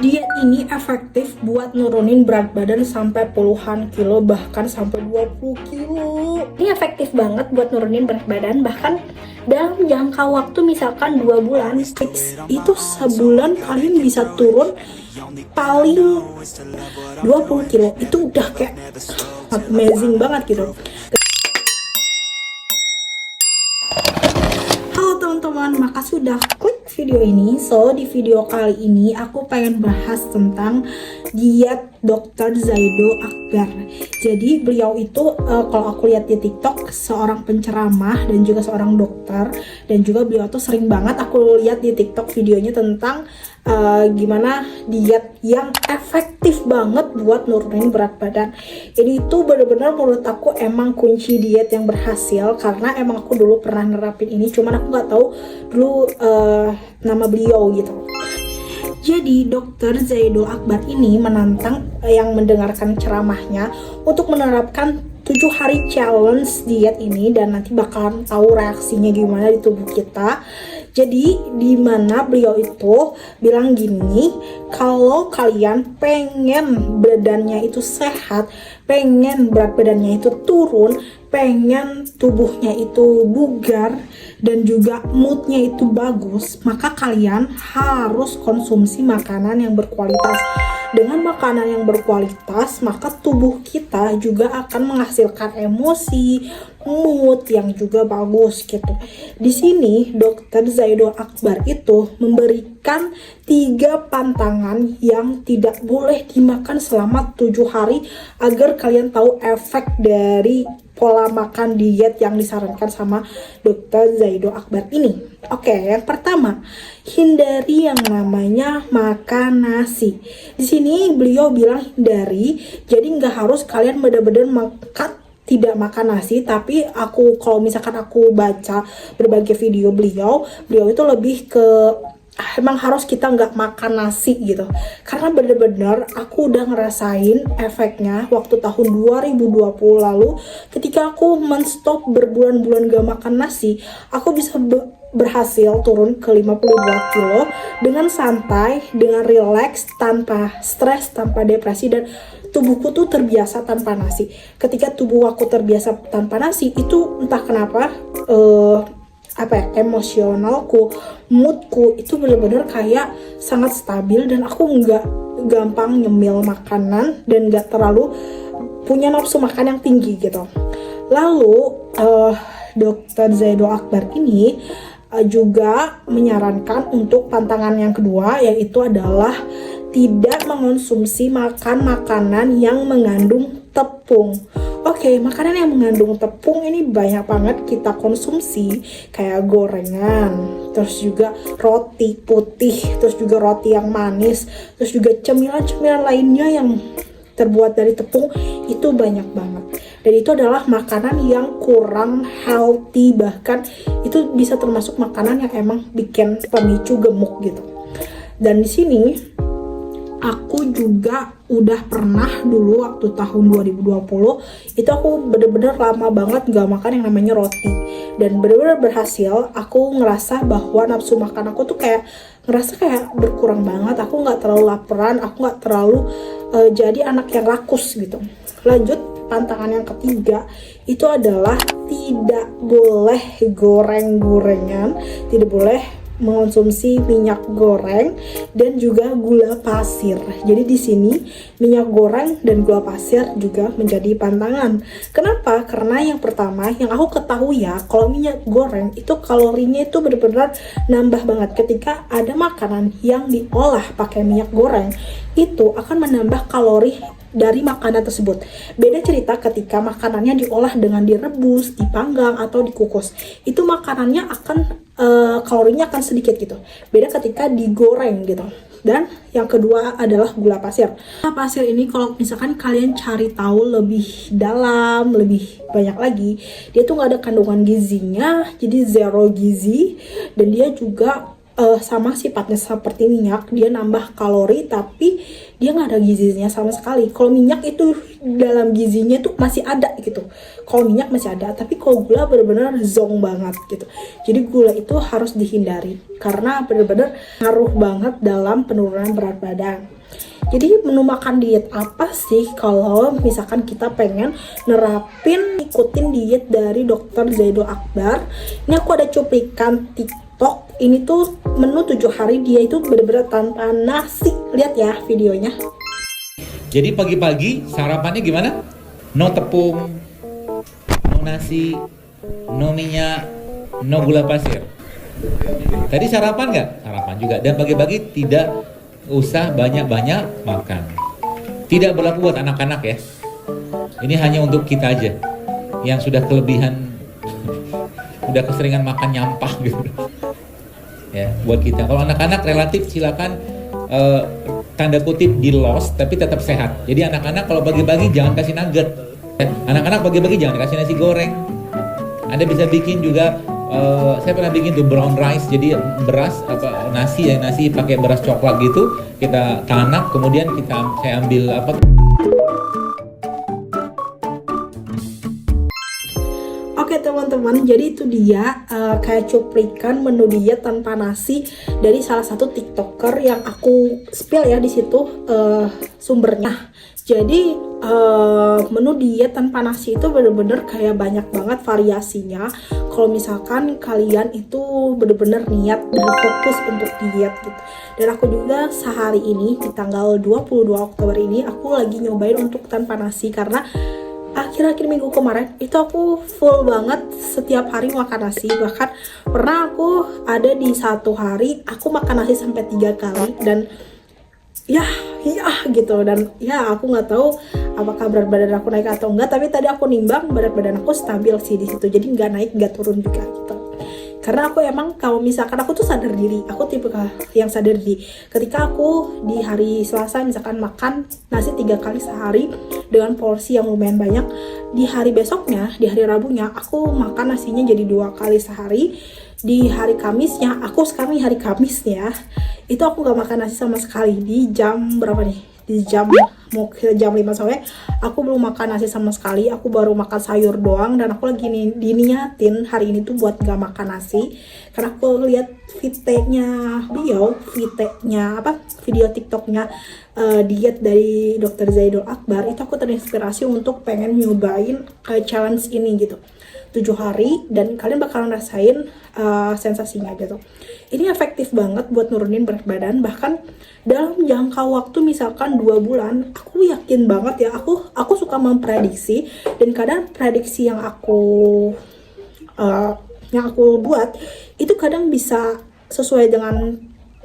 Diet ini efektif buat nurunin berat badan sampai puluhan kilo, bahkan sampai 20 kilo. Ini efektif banget buat nurunin berat badan, bahkan dalam jangka waktu misalkan 2 bulan. Itu sebulan kalian bisa turun paling 20 kilo. Itu udah kayak amazing banget gitu. Halo teman-teman, makasih sudah klik video ini. So, di video kali ini aku pengen bahas tentang diet Dr. Zaido Akbar. Jadi beliau itu kalau aku lihat di TikTok, seorang penceramah dan juga seorang dokter, dan juga beliau tuh sering banget aku lihat di TikTok videonya tentang gimana diet yang efektif banget buat nurunin berat badan. Ini tuh bener-bener menurut aku emang kunci diet yang berhasil, karena emang aku dulu pernah nerapin ini, cuman aku nggak tahu dulu nama beliau gitu. Jadi Dr. Zaido Akbar ini menantang yang mendengarkan ceramahnya untuk menerapkan 7 hari challenge diet ini, dan nanti bakalan tahu reaksinya gimana di tubuh kita. Jadi di mana beliau itu bilang gini, kalau kalian pengen badannya itu sehat, pengen berat badannya itu turun, pengen tubuhnya itu bugar, dan juga moodnya itu bagus, maka kalian harus konsumsi makanan yang berkualitas. Dengan makanan yang berkualitas, maka tubuh kita juga akan menghasilkan emosi, mood yang juga bagus gitu. Di sini Dr. Zaido Akbar itu memberikan 3 pantangan yang tidak boleh dimakan selama 7 hari agar kalian tahu efek dari pola makan diet yang disarankan sama Dr. Zaido Akbar ini. Oke, yang pertama, hindari yang namanya makan nasi. Di sini beliau bilang hindari, jadi nggak harus kalian benar-benar tidak makan nasi. Tapi kalau misalkan aku baca berbagai video beliau itu lebih ke emang harus kita nggak makan nasi gitu, karena bener-bener aku udah ngerasain efeknya waktu tahun 2020 lalu. Ketika aku menstop berbulan-bulan gak makan nasi, aku bisa berhasil turun ke 52 kilo dengan santai, dengan relax, tanpa stres, tanpa depresi, dan tubuhku tuh terbiasa tanpa nasi. Ketika tubuh aku terbiasa tanpa nasi, itu entah kenapa emosionalku, moodku itu benar-benar kayak sangat stabil, dan aku nggak gampang nyemil makanan dan nggak terlalu punya nafsu makan yang tinggi gitu. Lalu Dr. Zaido Akbar ini juga menyarankan untuk pantangan yang kedua, yaitu adalah tidak mengonsumsi makanan yang mengandung tepung. Oke, makanan yang mengandung tepung ini banyak banget kita konsumsi, kayak gorengan, terus juga roti putih, terus juga roti yang manis, terus juga cemilan-cemilan lainnya yang terbuat dari tepung, itu banyak banget. Dan itu adalah makanan yang kurang healthy, bahkan itu bisa termasuk makanan yang emang bikin pemicu gemuk gitu. Dan di sini aku juga udah pernah dulu waktu tahun 2020 itu aku bener-bener lama banget gak makan yang namanya roti, dan bener-bener berhasil. Aku ngerasa bahwa nafsu makan aku tuh ngerasa kayak berkurang banget. Aku gak terlalu laparan, aku gak terlalu jadi anak yang rakus gitu. Lanjut, pantangan yang ketiga itu adalah tidak boleh goreng-gorengan, tidak boleh mengonsumsi minyak goreng dan juga gula pasir. Jadi di sini minyak goreng dan gula pasir juga menjadi pantangan. Kenapa? Karena yang pertama yang aku ketahui ya, kalau minyak goreng itu kalorinya itu benar-benar nambah banget. Ketika ada makanan yang diolah pakai minyak goreng, itu akan menambah kalori dari makanan tersebut. Beda cerita ketika makanannya diolah dengan direbus, dipanggang, atau dikukus. Itu makanannya akan kalorinya akan sedikit gitu. Beda ketika digoreng gitu. Dan yang kedua adalah gula pasir. Gula pasir ini kalau misalkan kalian cari tahu lebih dalam, lebih banyak lagi, dia tuh nggak ada kandungan gizinya, jadi zero gizi, dan dia juga sama sifatnya seperti minyak, dia nambah kalori tapi dia nggak ada gizinya sama sekali. Kalau minyak itu dalam gizinya tuh masih ada gitu, kalau minyak masih ada, tapi kalau gula bener-bener zong banget gitu. Jadi gula itu harus dihindari karena bener-bener ngaruh banget dalam penurunan berat badan. Jadi menu makan diet apa sih kalau misalkan kita pengen ikutin diet dari Dr. Zaido Akbar? Ini aku ada cuplikan TikTok. Ini tuh menu 7 hari dia itu bener-bener tanpa nasi. Lihat ya videonya. Jadi pagi-pagi sarapannya gimana? No tepung, no nasi, no minyak, no gula pasir. Tadi sarapan nggak? Sarapan juga. Dan pagi-pagi tidak usah banyak-banyak makan. Tidak berlaku buat anak-anak ya. Ini hanya untuk kita aja yang sudah kelebihan, udah keseringan makan nyampah gitu. Ya, buat kita. Kalau anak-anak relatif silakan tanda kutip di lost tapi tetap sehat. Jadi anak-anak kalau pagi-pagi jangan kasih nugget. Anak-anak pagi-pagi jangan kasih nasi goreng. Anda bisa bikin juga. Saya pernah bikin tuh brown rice, jadi beras nasi pakai beras coklat gitu, kita tanak, kemudian saya ambil Oke teman-teman, jadi itu dia kayak cuplikan menu diet tanpa nasi dari salah satu TikToker yang aku spill ya di situ sumbernya. Jadi menu diet tanpa nasi itu bener-bener kayak banyak banget variasinya. Kalau misalkan kalian itu bener-bener niat dan fokus untuk diet gitu. Dan aku juga sehari ini di tanggal 22 Oktober ini aku lagi nyobain untuk tanpa nasi karena akhir-akhir minggu kemarin itu aku full banget setiap hari makan nasi. Bahkan pernah aku ada di satu hari aku makan nasi sampai 3 kali dan ya gitu. Dan ya aku nggak tahu apakah berat badan aku naik atau enggak, tapi tadi aku nimbang berat badan aku stabil sih di situ, jadi nggak naik nggak turun juga gitu. Karena aku emang kalau misalkan aku tuh sadar diri, aku tipe yang sadar diri. Ketika aku di hari Selasa misalkan makan nasi 3 kali sehari dengan porsi yang lumayan banyak, di hari besoknya, di hari Rabunya aku makan nasinya jadi 2 kali sehari. Di hari Kamisnya, aku sekarang di hari Kamisnya itu aku gak makan nasi sama sekali. Di jam berapa nih? Di jam mau ke jam 5 sore aku belum makan nasi sama sekali. Aku baru makan sayur doang dan aku lagi diniatin hari ini tuh buat gak makan nasi karena aku lihat video TikToknya diet dari Dr. Zaido Akbar. Itu aku terinspirasi untuk pengen nyobain challenge ini gitu 7 hari dan kalian bakalan rasain sensasinya gitu. Ini efektif banget buat nurunin berat badan, bahkan dalam jangka waktu misalkan 2 bulan. Aku yakin banget ya, aku suka memprediksi dan kadang prediksi yang aku buat itu kadang bisa sesuai dengan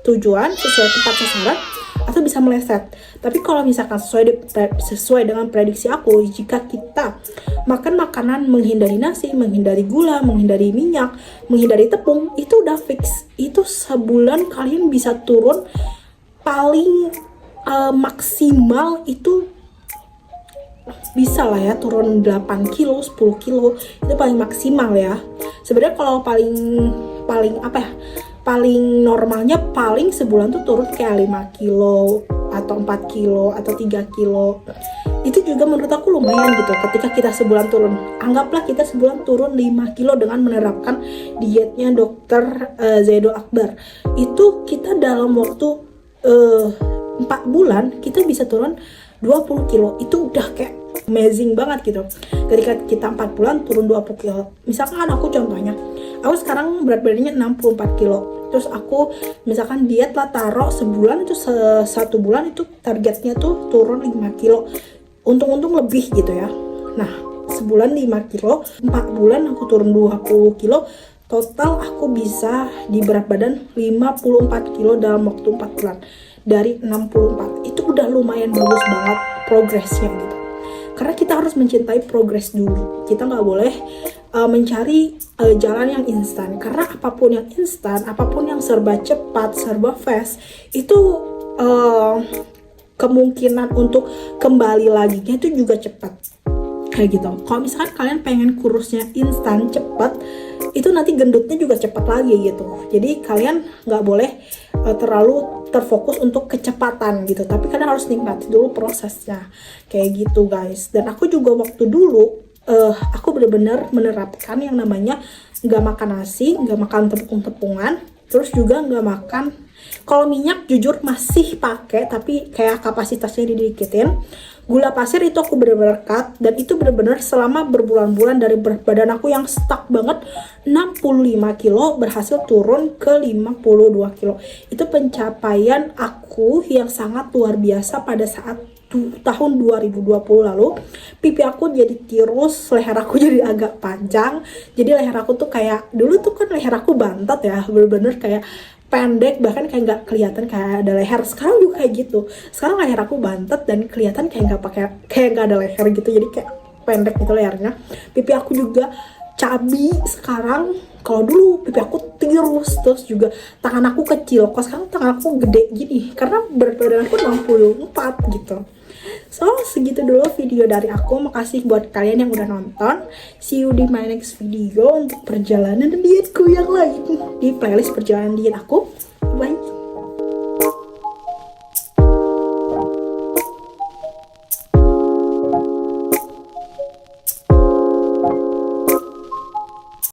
tujuan, sesuai tempat sasaran, atau bisa meleset. Tapi kalau misalkan sesuai dengan prediksi aku, jika kita makan makanan menghindari nasi, menghindari gula, menghindari minyak, menghindari tepung, itu udah fix. Itu sebulan kalian bisa turun paling maksimal itu bisa lah ya turun 8 kilo, 10 kilo, itu paling maksimal ya. Sebenarnya kalau paling normalnya paling sebulan tuh turun kayak 5 kilo atau 4 kilo atau 3 kilo. Itu juga menurut aku lumayan gitu ketika kita sebulan turun. Anggaplah kita sebulan turun 5 kilo dengan menerapkan dietnya Dr. Zaido Akbar. Itu kita dalam waktu 4 bulan kita bisa turun 20 kilo. Itu udah kayak amazing banget gitu. Ketika kita 4 bulan turun 20 kilo. Misalkan aku contohnya, aku sekarang berat badannya 64 kilo. Terus aku misalkan diet lah taruh sebulan itu satu bulan itu targetnya tuh turun 5 kilo. Untung-untung lebih gitu ya. Nah, sebulan 5 kilo, 4 bulan aku turun 20 kilo. Total aku bisa di berat badan 54 kilo dalam waktu 4 bulan. Dari 64. Itu udah lumayan bagus banget progresnya gitu. Karena kita harus mencintai progres dulu. Kita nggak boleh mencari jalan yang instan. Karena apapun yang instan, apapun yang serba cepat, serba fast, itu kemungkinan untuk kembali laginya itu juga cepat. Kayak gitu. Kalau misalkan kalian pengen kurusnya instan, cepat, itu nanti gendutnya juga cepat lagi gitu. Jadi kalian nggak boleh terlalu terfokus untuk kecepatan gitu, tapi kadang harus nikmati dulu prosesnya kayak gitu guys. Dan aku juga waktu dulu aku bener-bener menerapkan yang namanya nggak makan nasi, nggak makan tepung-tepungan, terus juga nggak makan, kalau minyak jujur masih pakai tapi kayak kapasitasnya didikitin. Gula pasir itu aku bener-bener cut, dan itu bener-bener selama berbulan-bulan dari berat badan aku yang stuck banget 65 kilo berhasil turun ke 52 kilo. Itu pencapaian aku yang sangat luar biasa pada saat tahun 2020 lalu. Pipi aku jadi tirus, leher aku jadi agak panjang. Jadi leher aku tuh kayak, dulu tuh kan leher aku bantat ya, bener-bener kayak pendek, bahkan kayak nggak kelihatan kayak ada leher. Sekarang juga kayak gitu, sekarang leher aku bantet dan kelihatan kayak nggak ada leher gitu, jadi kayak pendek gitu lehernya. Pipi aku juga cabi sekarang, kalau dulu pipi aku tirus. Terus juga tangan aku kecil, kok sekarang tangan aku gede gini karena berat badan aku 64 gitu. So, segitu dulu video dari aku. Makasih buat kalian yang udah nonton. See you di my next video untuk perjalanan dietku yang lain di playlist perjalanan diet aku. Bye.